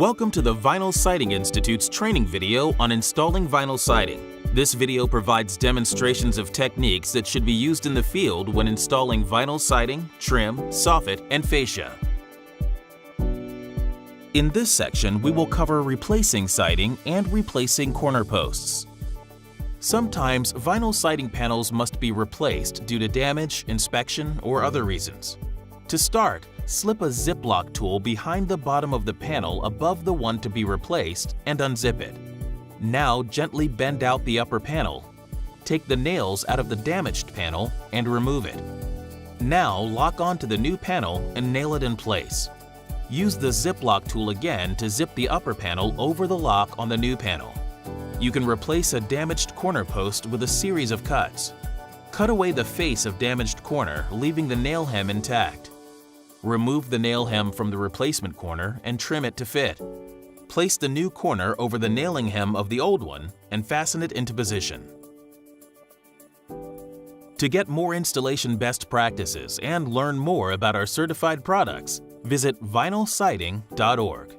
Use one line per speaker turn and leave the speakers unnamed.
Welcome to the Vinyl Siding Institute's training video on installing vinyl siding. This video provides demonstrations of techniques that should be used in the field when installing vinyl siding, trim, soffit, and fascia. In this section, we will cover replacing siding and replacing corner posts. Sometimes vinyl siding panels must be replaced due to damage, inspection, or other reasons. To start, slip a Ziploc tool behind the bottom of the panel above the one to be replaced and unzip it. Now gently bend out the upper panel. Take the nails out of the damaged panel and remove it. Now lock onto the new panel and nail it in place. Use the Ziploc tool again to zip the upper panel over the lock on the new panel. You can replace a damaged corner post with a series of cuts. Cut away the face of damaged corner, leaving the nail hem intact. Remove the nail hem from the replacement corner and trim it to fit. Place the new corner over the nailing hem of the old one and fasten it into position. To get more installation best practices and learn more about our certified products, visit vinylsiding.org.